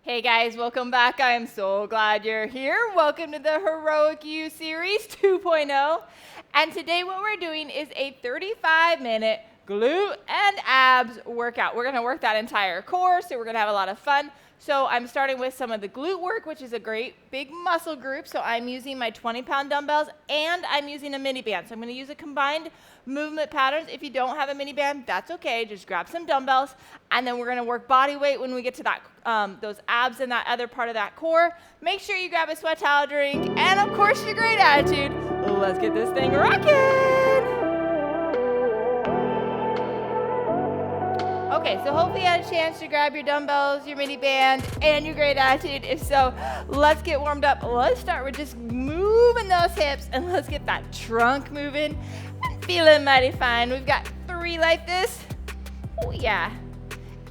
Hey guys, welcome back. I am so glad you're here. Welcome to the Heroic You Series 2.0. And today what we're doing is a 35-minute glute and abs workout. We're gonna work that entire core, so we're gonna have a lot of fun. So I'm starting with some of the glute work, which is a great big muscle group. So I'm using my 20-pound dumbbells and I'm using a mini band. So I'm gonna use a combined movement patterns. If you don't have a mini band, that's okay. Just grab some dumbbells and then we're gonna work body weight when we get to that those abs and that other part of that core. Make sure you grab a sweat towel, drink, and of course your great attitude. Let's get this thing rocking. Okay, so hopefully you had a chance to grab your dumbbells, your mini band, and your great attitude. If so, let's get warmed up. Let's start with just moving those hips and let's get that trunk moving and feeling mighty fine. We've got 3 like this. Oh yeah.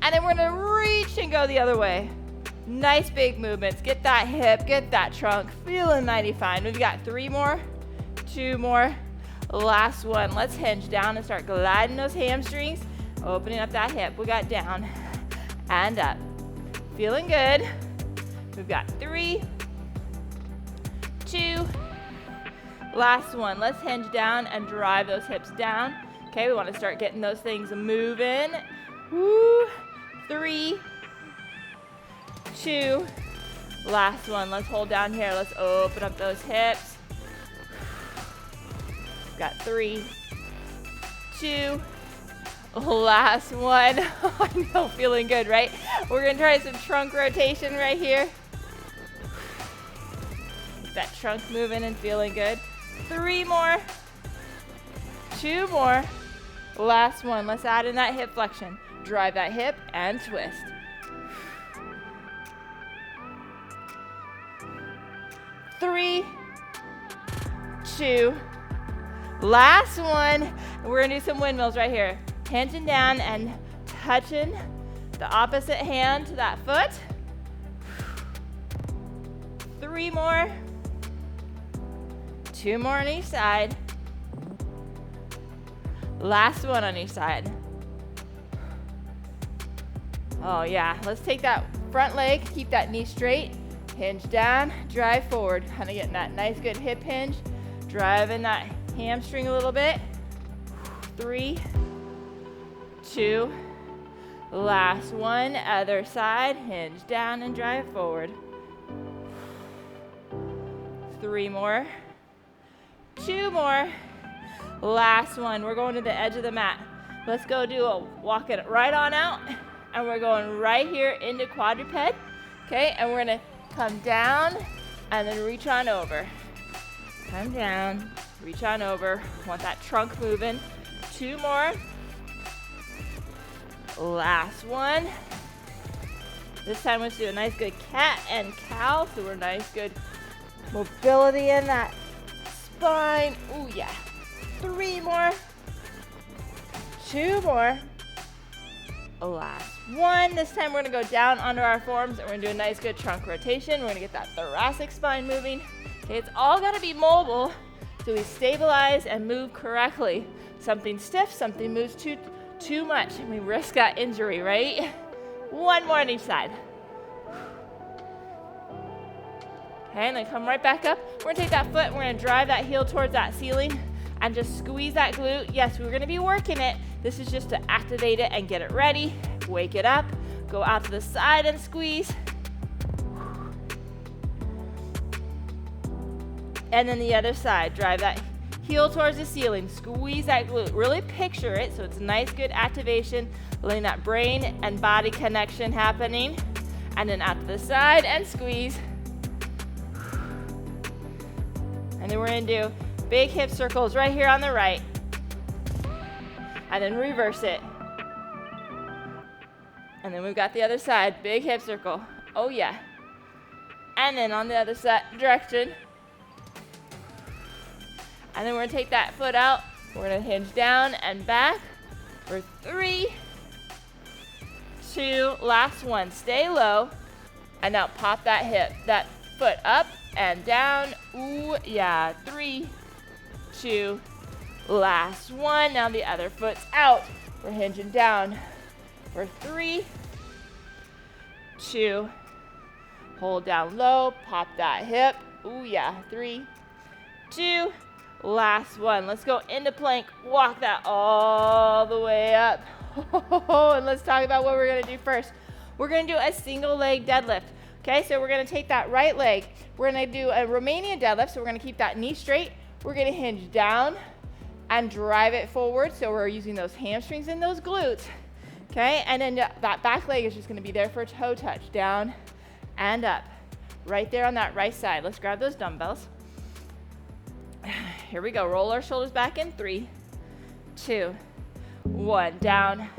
And then we're gonna reach and go the other way. Nice big movements. Get that hip, get that trunk, feeling mighty fine. We've got 3 more, 2 more, last one. Let's hinge down and start gliding those hamstrings, opening up that hip. We got down and up. Feeling good. We've got 3, 2, last one. Let's hinge down and drive those hips down. Okay, we want to start getting those things moving. Woo. 3, 2, last one. Let's hold down here. Let's open up those hips. Got 3, 2, last one. I know, feeling good, right? We're gonna try some trunk rotation right here. Get that trunk moving and feeling good. 3 more, 2 more, last one. Let's add in that hip flexion. Drive that hip and twist. 3, 2, last one. We're gonna do some windmills right here. Hinging down and touching the opposite hand to that foot. 3 more, 2 more on each side. Last one on each side. Oh yeah, let's take that front leg, keep that knee straight, hinge down, drive forward. Kind of getting that nice good hip hinge, driving that hamstring a little bit. 3, 2, last one, other side, hinge down and drive forward. 3 more, 2 more, last one. We're going to the edge of the mat. Let's go do a walk it right on out. And we're going right here into quadruped, okay? And we're gonna come down and then reach on over. Come down, reach on over. Want that trunk moving. 2 more. Last one. This time let's do a nice good cat and cow. So we're nice good mobility in that spine. Ooh yeah. 3 more. 2 more. Last one. This time we're gonna go down onto our forearms and we're gonna do a nice good trunk rotation. We're gonna get that thoracic spine moving. Okay, it's all gotta be mobile so we stabilize and move correctly. Something stiff, something moves too much, and we risk that injury, right? 1 more on each side. Okay, and then come right back up. We're gonna take that foot and we're gonna drive that heel towards that ceiling and just squeeze that glute. Yes, we're gonna be working it. This is just to activate it and get it ready. Wake it up, go out to the side and squeeze. And then the other side, drive that heel towards the ceiling, squeeze that glute. Really picture it so it's nice, good activation, letting that brain and body connection happening. And then out to the side and squeeze. And then we're gonna do big hip circles right here on the right. And then reverse it. And then we've got the other side, big hip circle. Oh yeah. And then on the other side direction. And then we're gonna take that foot out. We're gonna hinge down and back for 3, 2, last one. Stay low. And now pop that hip, that foot up and down. Ooh yeah. 3, 2, last one. Now the other foot's out. We're hinging down for 3, 2, Hold down low, pop that hip. Ooh yeah, 3, 2, last one. Let's go into plank, walk that all the way up. And let's talk about what we're gonna do first. We're gonna do a single leg deadlift. Okay, so we're gonna take that right leg. We're gonna do a Romanian deadlift, so we're gonna keep that knee straight. We're gonna hinge down and drive it forward, so we're using those hamstrings and those glutes. Okay, and then that back leg is just gonna be there for a toe touch, down and up. Right there on that right side. Let's grab those dumbbells. Here we go, roll our shoulders back in, 3, 2, 1, down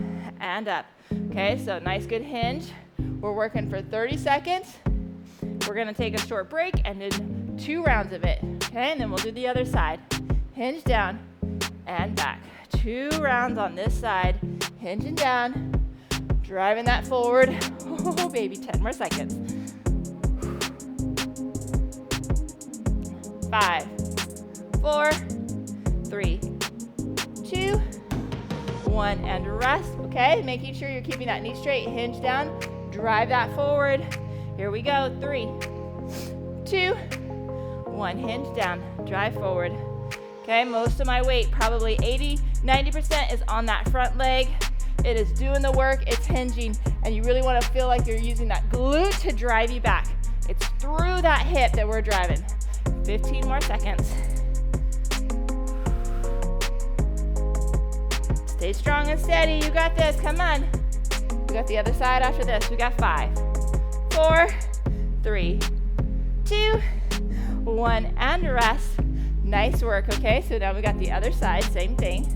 and up. Okay, so nice good hinge. We're working for 30 seconds. We're gonna take a short break and do 2 rounds of it. Okay, and then we'll do the other side. Hinge down and back. 2 rounds on this side. Hinging down, driving that forward. Oh baby, 10 more seconds. 5, 4, 3, 2, 1, and rest. Okay, making sure you're keeping that knee straight, hinge down, drive that forward. Here we go, 3, 2, 1, hinge down, drive forward. Okay, most of my weight, probably 80-90% is on that front leg. It is doing the work, it's hinging, and you really want to feel like you're using that glute to drive you back. It's through that hip that we're driving. 15 more seconds. Stay strong and steady. You got this. Come on. We got the other side after this. We got 5, 4, 3, 2, 1, and rest. Nice work. Okay, so now we got the other side. Same thing.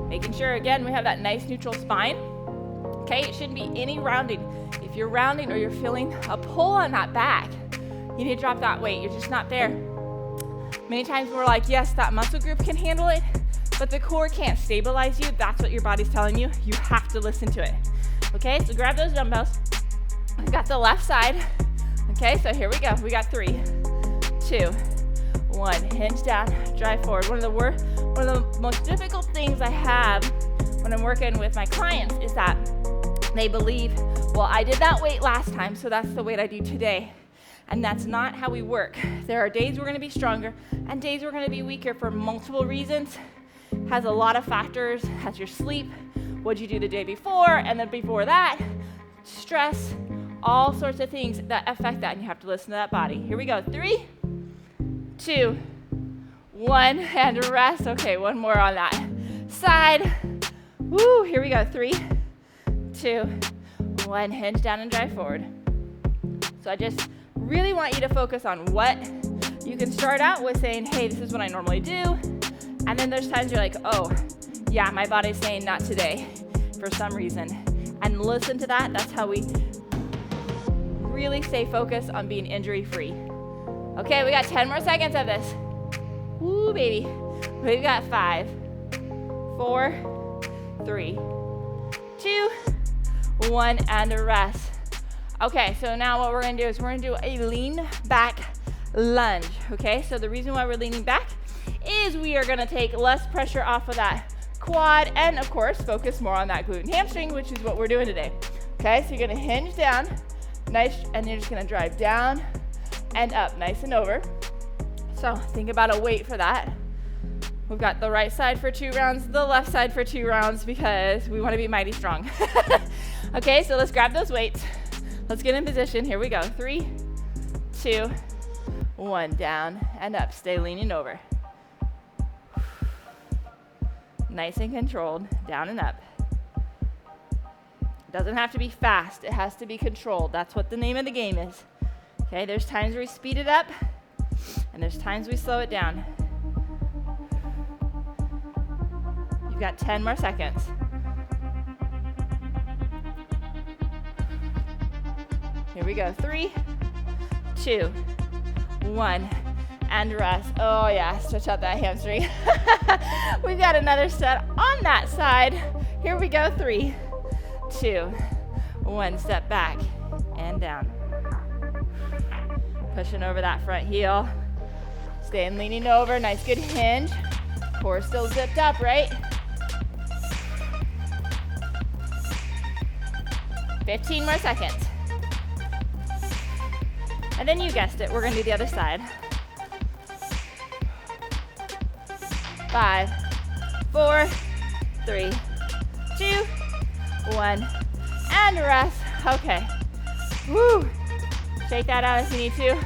Making sure, again, we have that nice neutral spine. Okay, it shouldn't be any rounding. If you're rounding or you're feeling a pull on that back, you need to drop that weight. You're just not there. Many times we're like, yes, that muscle group can handle it, but the core can't stabilize you. That's what your body's telling you. You have to listen to it. Okay, so grab those dumbbells. We've got the left side. Okay, so here we go. We got 3, 2, 1. Hinge down, drive forward. One of the most difficult things I have when I'm working with my clients is that they believe, well, I did that weight last time, so that's the weight I do today. And that's not how we work. There are days we're gonna be stronger and days we're gonna be weaker for multiple reasons. Has a lot of factors, has your sleep, what'd you do the day before, and then before that, stress, all sorts of things that affect that, and you have to listen to that body. Here we go, 3, 2, 1, and rest. Okay, one more on that side. Woo, here we go, 3, 2, 1, hinge down and drive forward. So I just really want you to focus on what you can start out with saying, hey, this is what I normally do. And then there's times you're like, oh, yeah, my body's saying not today for some reason. And listen to that. That's how we really stay focused on being injury-free. Okay, we got 10 more seconds of this. Woo, baby. We've got 5, 4, 3, 2, 1, and a rest. Okay, so now what we're gonna do is we're gonna do a lean back lunge, okay? So the reason why we're leaning back is we are gonna take less pressure off of that quad and of course focus more on that glute and hamstring, which is what we're doing today. Okay, so you're gonna hinge down, nice, and you're just gonna drive down and up, nice and over. So think about a weight for that. We've got the right side for 2 rounds, the left side for 2 rounds because we wanna be mighty strong. Okay, so let's grab those weights. Let's get in position. Here we go. 3, 2, 1. Down and up. Stay leaning over. Nice and controlled. Down and up. It doesn't have to be fast. It has to be controlled. That's what the name of the game is. Okay, there's times where we speed it up, and there's times we slow it down. You've got 10 more seconds. Here we go, 3, 2, 1, and rest. Oh yeah, stretch out that hamstring. We've got another set on that side. Here we go, 3, 2, 1, step back and down. Pushing over that front heel. Staying leaning over, nice good hinge. Core still zipped up, right? 15 more seconds. And then you guessed it, we're gonna do the other side. 5, 4, 3, 2, 1, and rest. Okay. Woo! Shake that out if you need to.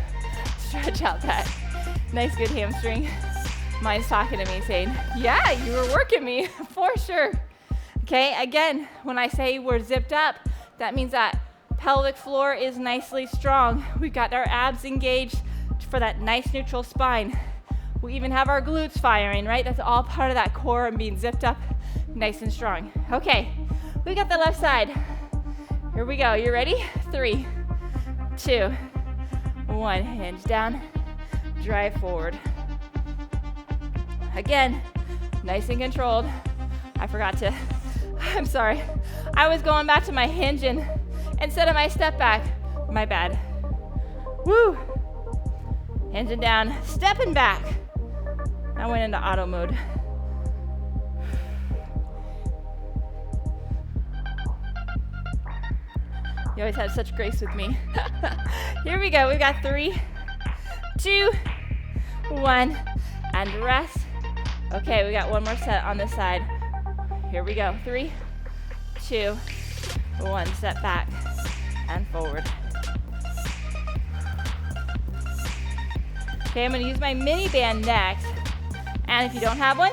Stretch out that nice good hamstring. Mine's talking to me saying, yeah, you were working me for sure. Okay, again, when I say we're zipped up, that means that pelvic floor is nicely strong. We've got our abs engaged for that nice neutral spine. We even have our glutes firing, right? That's all part of that core and being zipped up nice and strong. Okay, we got the left side. Here we go, you ready? 3, 2, 1, hinge down, drive forward. Again, nice and controlled. I'm sorry. I was going back to my hinge and instead of my step back, my bad. Woo! Hinging down, stepping back. I went into auto mode. You always have such grace with me. Here we go, we've got 3, 2, 1, and rest. Okay, we got one more set on this side. Here we go, 3, 2, 1, step back and forward. Okay, I'm gonna use my mini band next. And if you don't have one,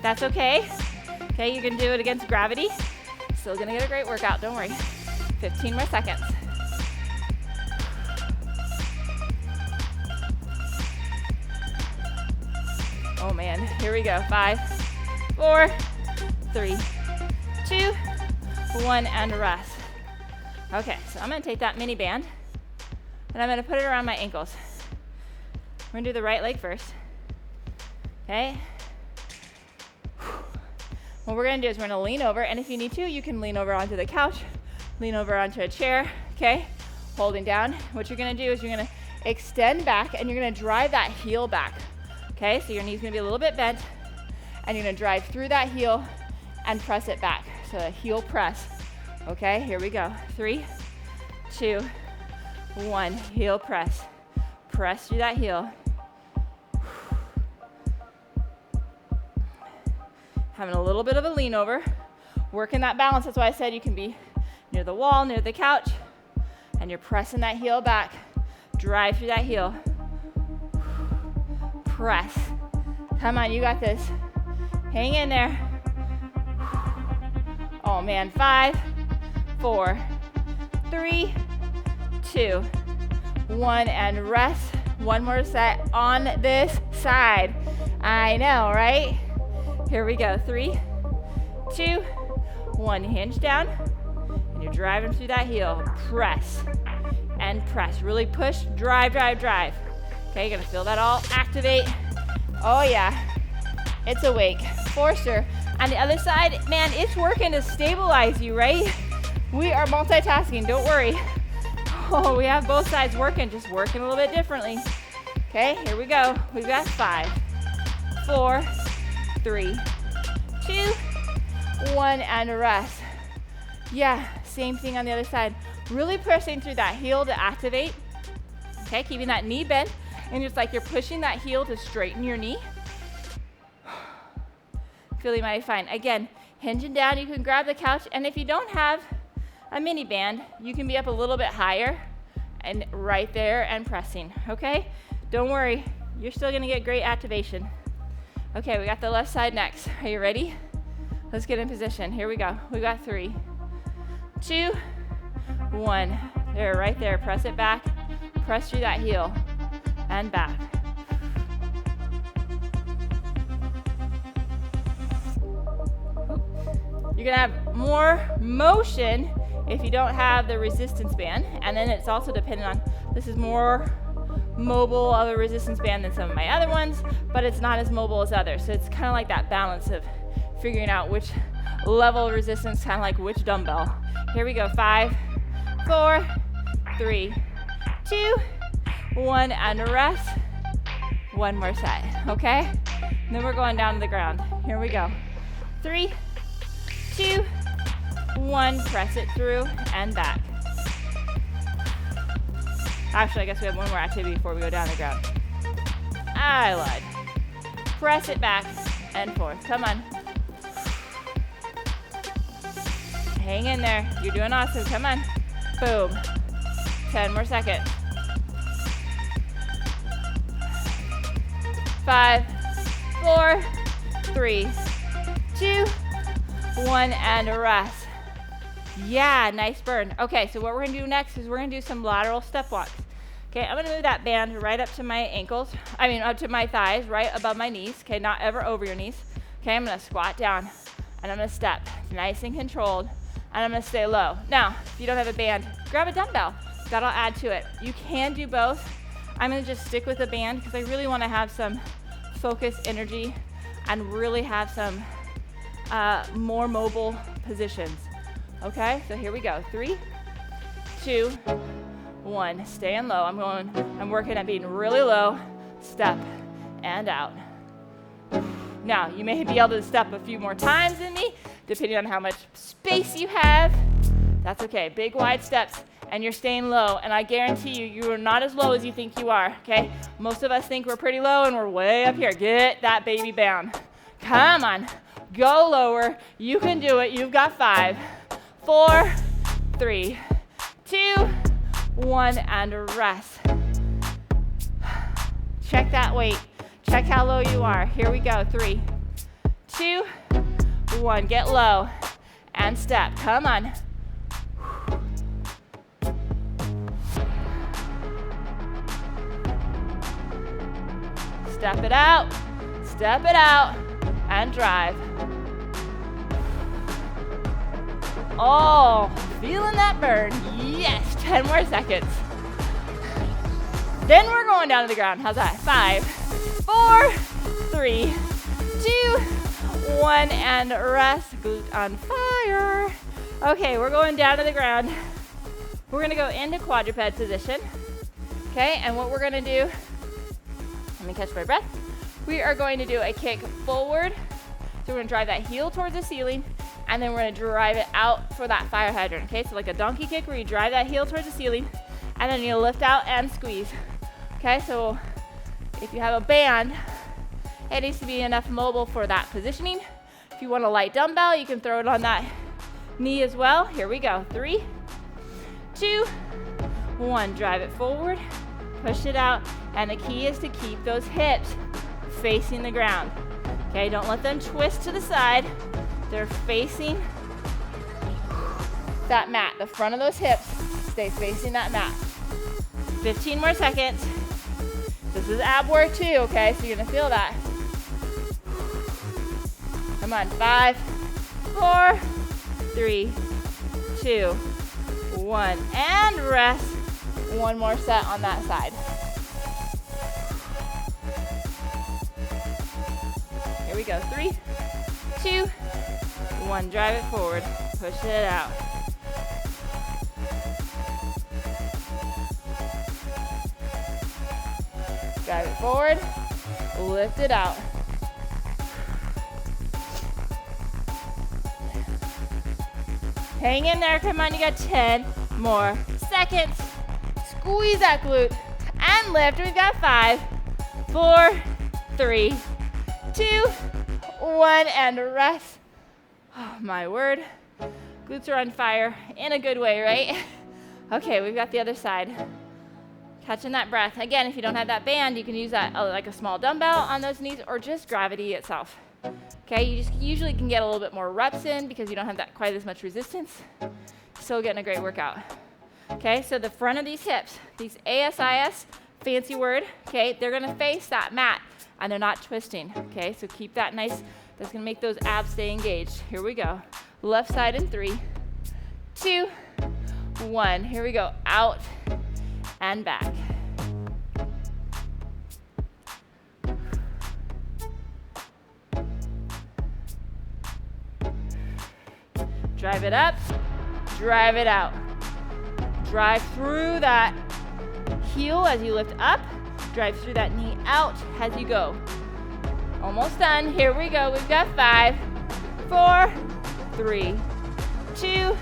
that's okay. Okay, you can do it against gravity. Still gonna get a great workout, don't worry. 15 more seconds. Oh man, here we go. 5, 4, 3, 2, 1, and rest. Okay, so I'm gonna take that mini band and I'm gonna put it around my ankles. We're gonna do the right leg first. Okay. What we're gonna do is we're gonna lean over, and if you need to, you can lean over onto the couch, lean over onto a chair, okay? Holding down. What you're gonna do is you're gonna extend back and you're gonna drive that heel back. Okay, so your knee's gonna be a little bit bent and you're gonna drive through that heel and press it back. So a heel press. Okay, here we go. 3, 2, 1, heel press. Press through that heel. Having a little bit of a lean over. Working that balance, that's why I said you can be near the wall, near the couch, and you're pressing that heel back. Drive through that heel. Press. Come on, you got this. Hang in there. Oh man, 5, 4, 3, 2, 1, and rest. One more set on this side. I know, right? Here we go. 3, 2, 1. Hinge down. And you're driving through that heel. Press and press. Really push, drive, drive, drive. Okay, you're gonna feel that all activate. Oh yeah, it's awake for sure. On the other side, man, it's working to stabilize you, right? We are multitasking, don't worry. Oh, we have both sides working, just working a little bit differently. Okay, here we go. We've got 5, 4, 3, 2, 1, and rest. Yeah, same thing on the other side. Really pressing through that heel to activate. Okay, keeping that knee bent, and just like you're pushing that heel to straighten your knee. Feeling mighty fine. Again, hinging down, you can grab the couch, and if you don't have a mini band, you can be up a little bit higher and right there and pressing, okay? Don't worry, you're still gonna get great activation. Okay, we got the left side next. Are you ready? Let's get in position. Here we go. We got 3, 2, 1. There, right there. Press it back. Press through that heel and back. You're gonna have more motion if you don't have the resistance band, and then it's also dependent on, this is more mobile of a resistance band than some of my other ones, but it's not as mobile as others. So it's kind of like that balance of figuring out which level of resistance, kind of like which dumbbell. Here we go. 5, 4, 3, 2, 1, and rest. One more set, okay? And then we're going down to the ground. Here we go. 3, 2, 1, press it through and back. Actually, I guess we have one more activity before we go down the ground. I lied. Press it back and forth. Come on. Hang in there. You're doing awesome. Come on. Boom. 10 more seconds. 5, 4, 3, 2, 1, and rest. Yeah, nice burn. Okay, so what we're gonna do next is we're gonna do some lateral step walks. Okay, I'm gonna move that band right up to my ankles. Up to my thighs, right above my knees. Okay, not ever over your knees. Okay, I'm gonna squat down and I'm gonna step nice and controlled, and I'm gonna stay low. Now, if you don't have a band, grab a dumbbell. That'll add to it. You can do both. I'm gonna just stick with the band because I really wanna have some focus, energy, and really have some more mobile positions. Okay, so here we go. 3, 2, 1. Staying low. I'm working at being really low. Step and out. Now, you may be able to step a few more times than me, depending on how much space you have. That's okay. Big, wide steps, and you're staying low. And I guarantee you, you are not as low as you think you are, okay? Most of us think we're pretty low, and we're way up here. Get that baby down. Come on. Go lower. You can do it. You've got 5, 4, 3, 2, 1, and rest. Check that weight. Check how low you are. Here we go. 3, 2, 1. Get low and step. Come on. Step it out, and drive. Oh, feeling that burn. Yes, 10 more seconds. Then we're going down to the ground. How's that? 5, 4, 3, 2, 1, and rest. Glute on fire. Okay, we're going down to the ground. We're gonna go into quadruped position. Okay, and what we're gonna do, let me catch my breath. We are going to do a kick forward. So we're gonna drive that heel towards the ceiling, and then we're gonna drive it out for that fire hydrant, okay? So like a donkey kick where you drive that heel towards the ceiling, and then you lift out and squeeze. Okay, so if you have a band, it needs to be enough mobile for that positioning. If you want a light dumbbell, you can throw it on that knee as well. Here we go. 3, 2, 1. Drive it forward, push it out, and the key is to keep those hips facing the ground. Okay, don't let them twist to the side. They're facing that mat. The front of those hips stays facing that mat. 15 more seconds. This is ab work too, okay? So you're gonna feel that. Come on, 5, 4, 3, 2, 1, and rest. One more set on that side. Here we go, 3, 2, 1, drive it forward, push it out. Drive it forward, lift it out. Hang in there, come on, you got 10 more seconds. Squeeze that glute and lift. We've got 5, 4, 3, 2, 1, and rest. Oh, my word. Glutes are on fire in a good way, right? Okay, we've got the other side. Catching that breath. Again, if you don't have that band, you can use that like a small dumbbell on those knees or just gravity itself. Okay, you just usually can get a little bit more reps in because you don't have that quite as much resistance. Still getting a great workout. Okay, so the front of these hips, these ASIS, fancy word, okay, they're gonna face that mat and they're not twisting, okay? So keep that nice, that's gonna make those abs stay engaged. Here we go. Left side in 3, 2, 1. Here we go, out and back. Drive it up, drive it out. Drive through that heel as you lift up. Drive through that knee out as you go. Almost done. Here we go. We've got 5, 4, 3, 2,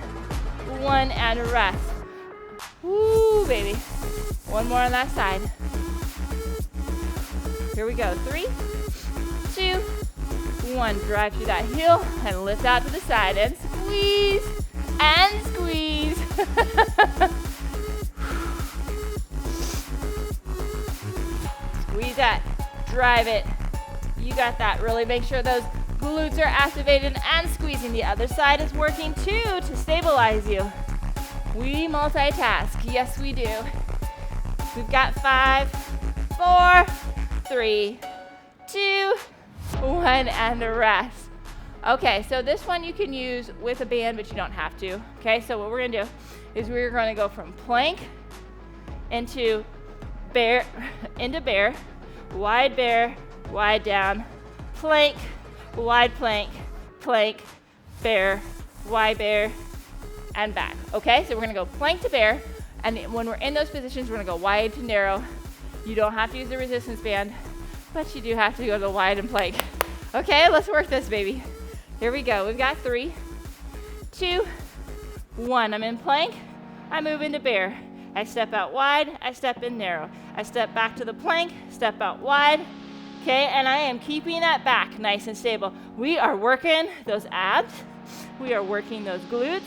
1, and rest. Woo, baby. One more on that side. Here we go. 3, 2, 1. Drive through that heel and lift out to the side and squeeze and squeeze. Squeeze that. Drive it. You got that. Really make sure those glutes are activated and squeezing. The other side is working too to stabilize you. We multitask. Yes, we do. We've got 5, 4, 3, 2, 1, and rest. Okay, so this one you can use with a band, but you don't have to. Okay, so what we're gonna do is we're gonna go from plank into bear, wide down, plank, wide plank, plank, bear, wide bear, and back. Okay, so we're gonna go plank to bear, and when we're in those positions, we're gonna go wide to narrow. You don't have to use the resistance band, but you do have to go to wide and plank. Okay, let's work this, baby. Here we go. We've got 3, 2, 1. I'm in plank. I move into bear. I step out wide. I step in narrow. I step back to the plank. Step out wide. Okay, and I am keeping that back nice and stable. We are working those abs. We are working those glutes.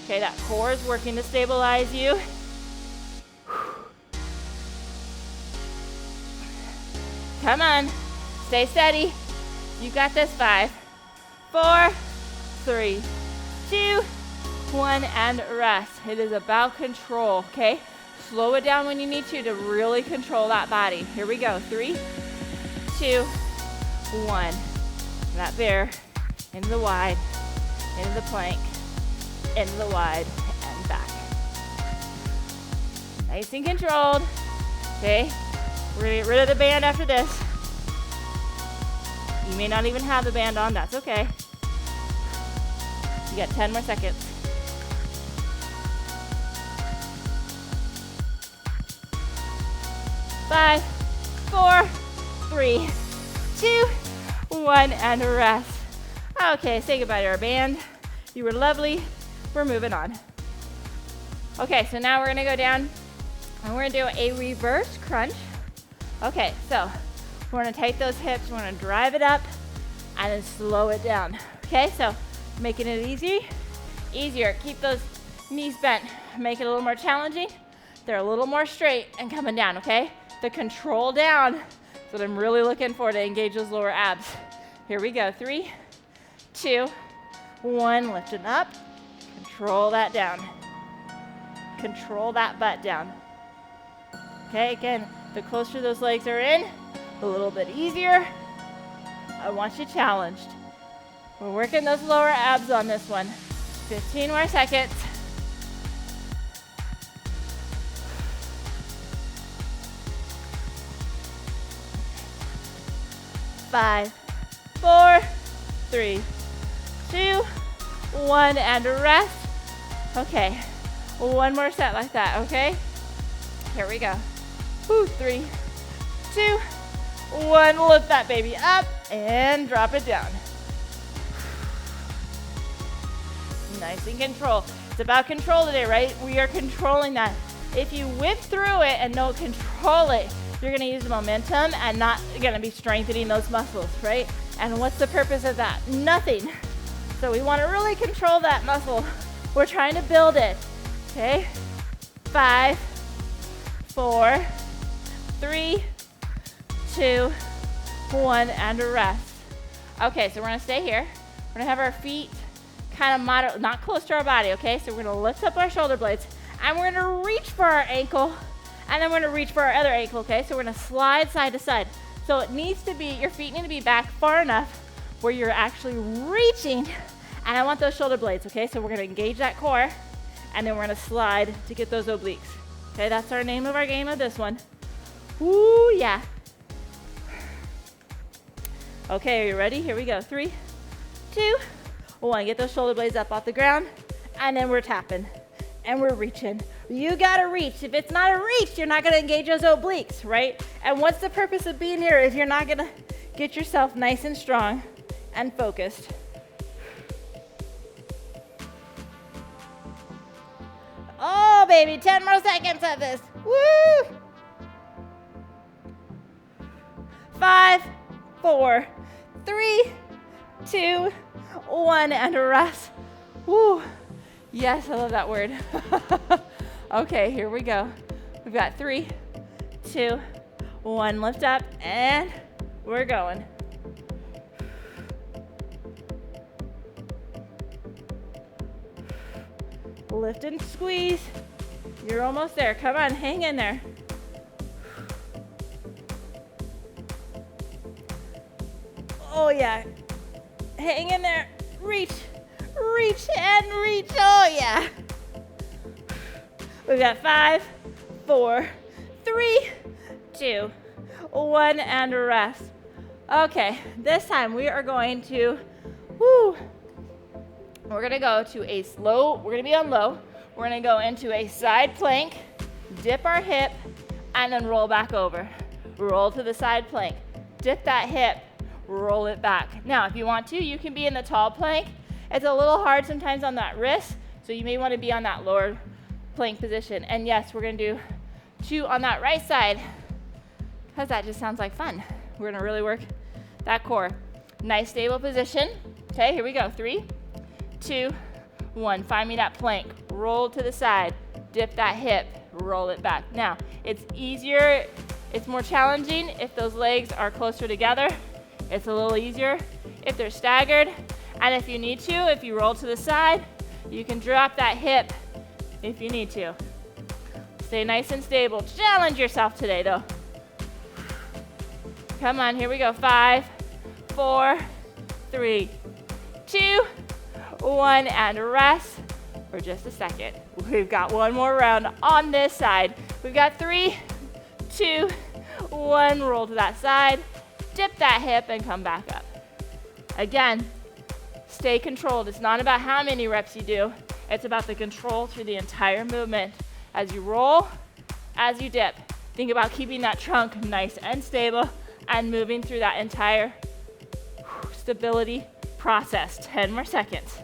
Okay, that core is working to stabilize you. Come on, stay steady. You got this. 5, 4, 3, 2, 1, and rest. It is about control, okay? Slow it down when you need to really control that body. Here we go. 3, 2, 1. That bear, into the wide, into the plank, into the wide, and back. Nice and controlled, okay? We're gonna get rid of the band after this. You may not even have the band on, that's okay. You got 10 more seconds. 5, 4, 3, 2, 1, and rest. Okay, say goodbye to our band. You were lovely. We're moving on. Okay, so now we're gonna go down and we're gonna do a reverse crunch. Okay, so we're gonna take those hips, we're gonna drive it up and then slow it down. Okay, so making it easier. Keep those knees bent. Make it a little more challenging. They're a little more straight and coming down, okay? The control down is what I'm really looking for to engage those lower abs. Here we go. 3, 2, 1, lifting up. Control that down. Control that butt down. Okay, again, the closer those legs are in, a little bit easier. I want you challenged. We're working those lower abs on this one. 15 more seconds. 5, 4, 3, 2, 1, and rest. Okay, one more set like that, okay? Here we go. 3, 2, 1, lift that baby up and drop it down. Nice and control. It's about control today, right? We are controlling that. If you whip through it and don't control it, you're gonna use the momentum and not gonna be strengthening those muscles, right? And what's the purpose of that? Nothing. So we wanna really control that muscle. We're trying to build it, okay? 5, 4, 3, 2, 1, and rest. Okay, so we're gonna stay here. We're gonna have our feet kind of moderate, not close to our body, okay? So we're gonna lift up our shoulder blades and we're gonna reach for our ankle and then we're gonna reach for our other ankle, okay? So we're gonna slide side to side. So it needs to be, your feet need to be back far enough where you're actually reaching, and I want those shoulder blades, okay? So we're gonna engage that core and then we're gonna slide to get those obliques. Okay, that's our name of our game of this one. Ooh, yeah. Okay, are you ready? Here we go. 3, 2, 1. Get those shoulder blades up off the ground, and then we're tapping, and we're reaching. You gotta reach. If it's not a reach, you're not gonna engage those obliques, right? And what's the purpose of being here if you're not gonna get yourself nice and strong and focused? baby. 10 more seconds of this. Woo! 5, 4, 3, 2, 1, and rest. Woo! Yes, I love that word. Okay, here we go. We've got 3, 2, 1. Lift up, and we're going. Lift and squeeze. You're almost there. Come on, hang in there. Oh yeah. Hang in there. Reach, reach, and reach. Oh yeah. We've got 5, 4, 3, 2, 1, and rest. Okay, this time we are going to, we're gonna go to a slow, we're gonna be on low. We're gonna go into a side plank, dip our hip, and then roll back over. Roll to the side plank, dip that hip, roll it back. Now, if you want to, you can be in the tall plank. It's a little hard sometimes on that wrist, so you may wanna be on that lower plank position. And yes, we're gonna do 2 on that right side, because that just sounds like fun. We're gonna really work that core. Nice stable position. Okay, here we go. 3, 2, 1. Find me that plank. Roll to the side. Dip that hip. Roll it back. Now, it's easier, it's more challenging if those legs are closer together. It's a little easier if they're staggered. And if you need to, if you roll to the side, you can drop that hip if you need to. Stay nice and stable. Challenge yourself today, though. Come on, here we go. 5, 4, 3, 2, 1, and rest for just a second. We've got one more round on this side. We've got 3, 2, 1. Roll to that side, dip that hip, and come back up. Again, stay controlled. It's not about how many reps you do. It's about the control through the entire movement. As you roll, as you dip, think about keeping that trunk nice and stable and moving through that entire stability process. 10 more seconds.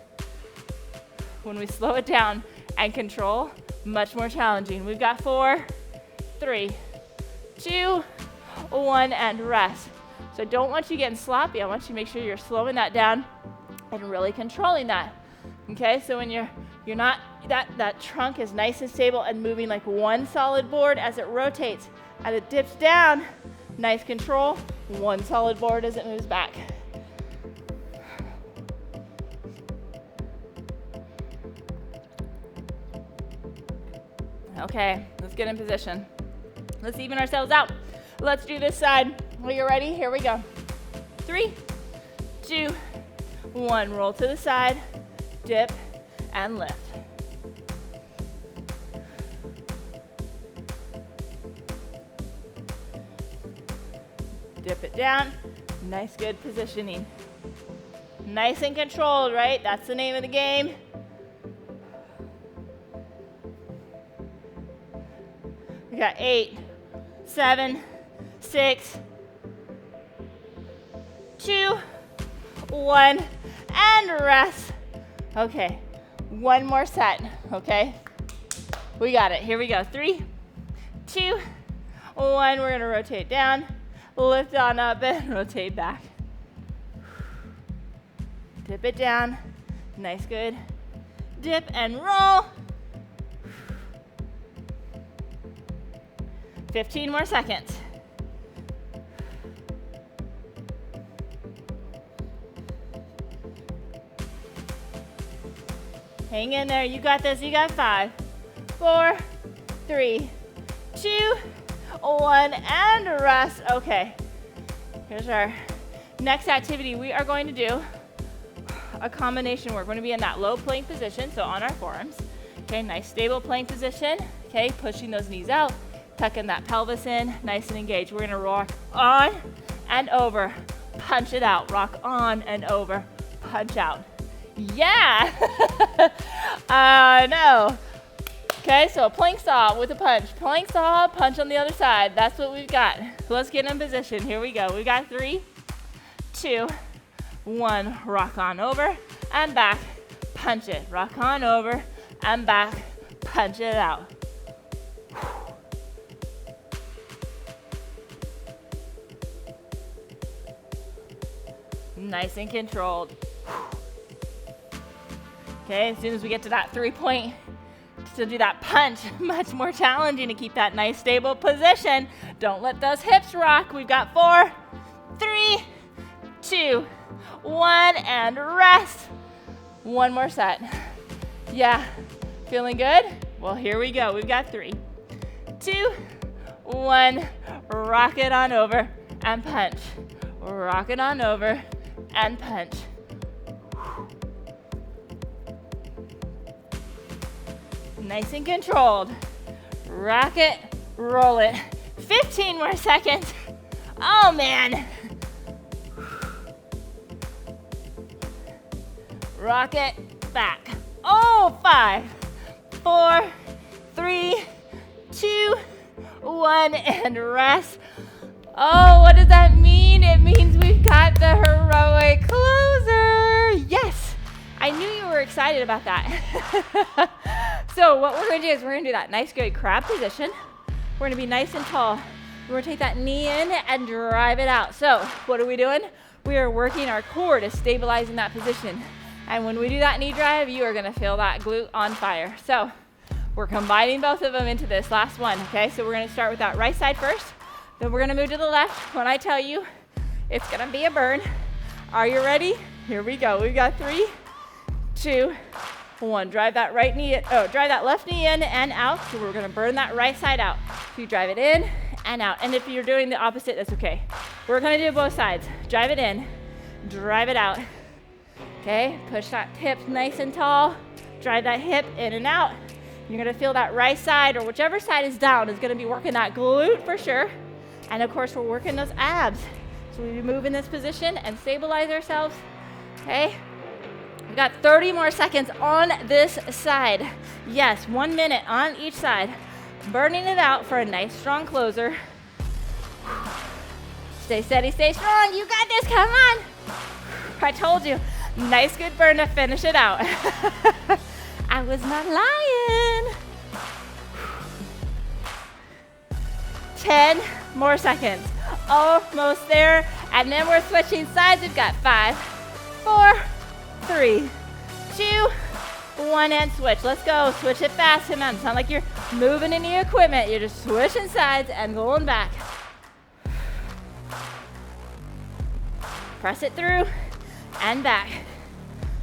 When we slow it down and control, much more challenging. We've got 4, 3, 2, 1, and rest. So I don't want you getting sloppy. I want you to make sure you're slowing that down and really controlling that. Okay, so when you're not, that trunk is nice and stable and moving like one solid board as it rotates. As it dips down, nice control, one solid board as it moves back. Okay, let's get in position. Let's even ourselves out. Let's do this side. Are you ready? Here we go. 3, 2, 1. Roll to the side, dip, and lift. Dip it down. Nice, good positioning. Nice and controlled, right? That's the name of the game. We got 8, 7, 6, 2, 1, and rest. Okay, one more set, okay? We got it. Here we go. 3, 2, 1. We're gonna rotate down, lift on up, and rotate back. Dip it down. Nice, good. Dip and roll. 15 more seconds. Hang in there. You got this. You got 5, 4, 3, 2, 1, and rest. Okay. Here's our next activity. We are going to do a combination. We're going to be in that low plank position, so on our forearms. Okay, nice stable plank position. Okay, pushing those knees out, tucking that pelvis in, nice and engaged. We're going to rock on and over, punch it out. Rock on and over, punch out. Yeah! No. Okay, so a plank saw with a punch. Plank saw, punch on the other side. That's what we've got. So let's get in position. Here we go. We got 3, 2, 1. Rock on over and back. Punch it. Rock on over and back. Punch it out. Nice and controlled. Okay, as soon as we get to that 3-point, to do that punch, much more challenging to keep that nice stable position. Don't let those hips rock. We've got 4, 3, 2, 1, and rest. One more set. Yeah, feeling good? Well, here we go. We've got 3, 2, 1. Rock it on over and punch. Rock it on over and punch. Nice and controlled. Rock it, roll it. 15 more seconds. Oh man. Rock it back. Oh, 5, 4, 3, 2, 1, and rest. Oh, what does that mean? It means we've got the heroic closer. Yes, I knew you were excited about that. So what we're gonna do is we're gonna do that nice good crab position. We're gonna be nice and tall. We're gonna take that knee in and drive it out. So what are we doing? We are working our core to stabilize in that position. And when we do that knee drive, you are gonna feel that glute on fire. So we're combining both of them into this last one, okay? So we're gonna start with that right side first, then we're gonna move to the left. When I tell you, it's gonna be a burn. Are you ready? Here we go. We've got 3, 2, 1. Drive that right knee, drive that left knee in and out. So we're gonna burn that right side out. So you drive it in and out. And if you're doing the opposite, that's okay. We're gonna do both sides. Drive it in, drive it out. Okay, push that hip nice and tall. Drive that hip in and out. You're gonna feel that right side, or whichever side is down, is gonna be working that glute for sure. And of course, we're working those abs. So we move in this position and stabilize ourselves, okay? We've got 30 more seconds on this side. Yes, 1 minute on each side. Burning it out for a nice strong closer. Stay steady, stay strong. You got this, come on. I told you, nice good burn to finish it out. I was not lying. 10 more seconds. Almost there. And then we're switching sides. We've got 5, 4, 3, 2, 1, and switch. Let's go. Switch it fast. Come on. Sound like you're moving any equipment. You're just switching sides and going back. Press it through and back.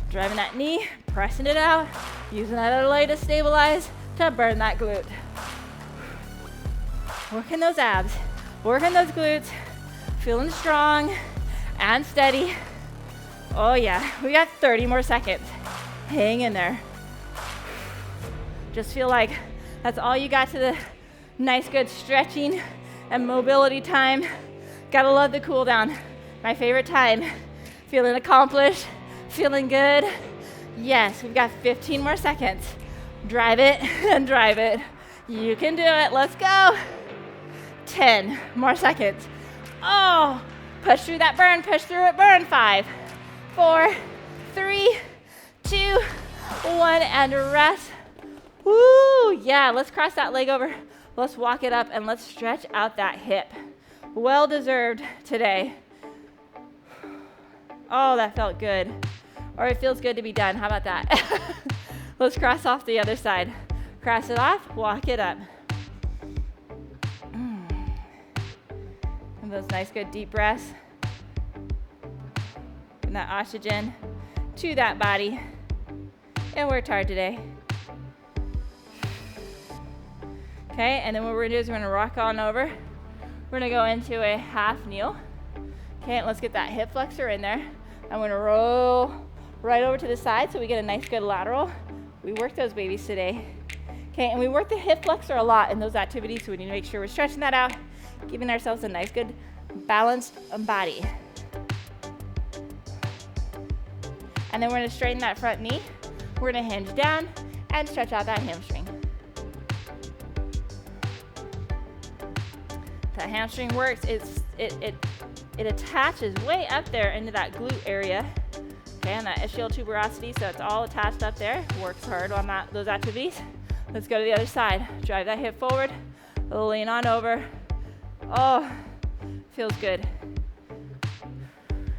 Driving that knee, pressing it out, using that other leg to stabilize, to burn that glute. Working those abs, working those glutes, feeling strong and steady. Oh yeah, we got 30 more seconds. Hang in there. Just feel like that's all you got to the nice good stretching and mobility time. Gotta love the cool down. My favorite time. Feeling accomplished, feeling good. Yes, we've got 15 more seconds. Drive it and drive it. You can do it, let's go. 10 more seconds. Oh, push through that burn, push through it, burn. 5, 4, 3, 2, 1, and rest. Woo, yeah, let's cross that leg over. Let's walk it up and let's stretch out that hip. Well deserved today. Oh, that felt good. Or it feels good to be done. How about that? Let's cross off the other side. Cross it off, walk it up. And those nice, good deep breaths. And that oxygen to that body. And worked hard today. Okay, and then what we're gonna do is we're gonna rock on over. We're gonna go into a half kneel. Okay, and let's get that hip flexor in there. I'm gonna roll right over to the side so we get a nice good lateral. We worked those babies today. Okay, and we work the hip flexor a lot in those activities, so we need to make sure we're stretching that out, giving ourselves a nice good balanced body. And then we're gonna straighten that front knee. We're gonna hinge down and stretch out that hamstring. That hamstring works, it attaches way up there into that glute area, okay, and that ischial tuberosity, so it's all attached up there. Works hard on those activities. Let's go to the other side. Drive that hip forward, lean on over. Oh, feels good.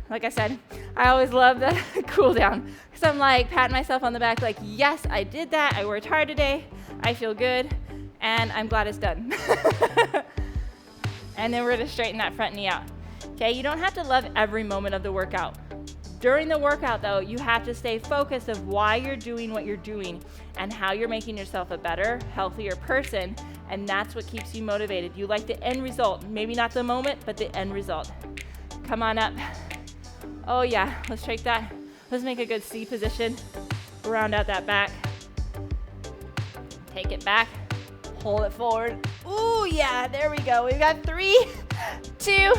like I said, I always love the cool down because I'm like patting myself on the back like, yes, I did that. I worked hard today. I feel good and I'm glad it's done. And then we're gonna straighten that front knee out. Okay, you don't have to love every moment of the workout. During the workout though, you have to stay focused of why you're doing what you're doing and how you're making yourself a better, healthier person, and that's what keeps you motivated. You like the end result, maybe not the moment, but the end result. Come on up. Oh yeah, let's shake that. Let's make a good C position. Round out that back. Take it back, hold it forward. Ooh yeah, there we go. We've got 3, 2,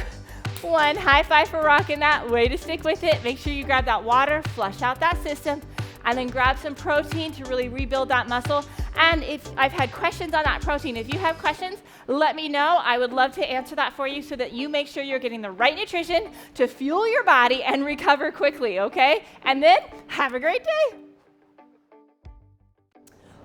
1. High five for rocking that. Way to stick with it. Make sure you grab that water, flush out that system, and then grab some protein to really rebuild that muscle. And if I've had questions on that protein, if you have questions, let me know. I would love to answer that for you so that you make sure you're getting the right nutrition to fuel your body and recover quickly, okay? And then have a great day.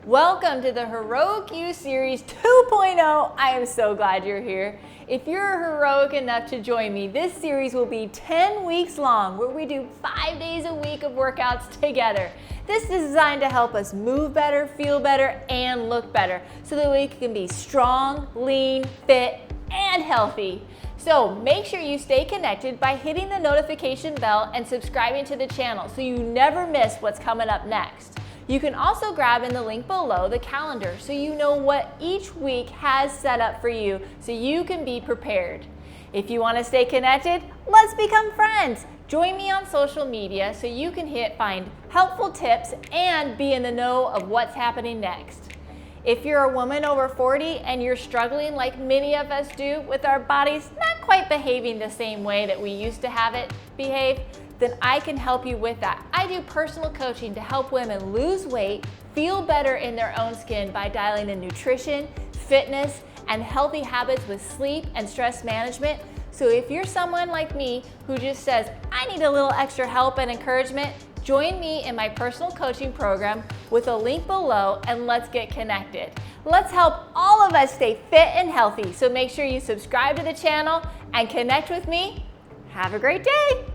Welcome to the 𝐸𝐸 Series 2.0. I am so glad you're here. If you're heroic enough to join me, this series will be 10 weeks long where we do 5 days a week of workouts together. This is designed to help us move better, feel better, and look better so that we can be strong, lean, fit, and healthy. So make sure you stay connected by hitting the notification bell and subscribing to the channel so you never miss what's coming up next. You can also grab in the link below the calendar so you know what each week has set up for you so you can be prepared. If you want to stay connected, let's become friends. Join me on social media so you can find helpful tips and be in the know of what's happening next. If you're a woman over 40 and you're struggling like many of us do with our bodies not quite behaving the same way that we used to have it behave, then I can help you with that. I do personal coaching to help women lose weight, feel better in their own skin by dialing in nutrition, fitness, and healthy habits with sleep and stress management. So if you're someone like me who just says, I need a little extra help and encouragement, join me in my personal coaching program with a link below and let's get connected. Let's help all of us stay fit and healthy. So make sure you subscribe to the channel and connect with me. Have a great day.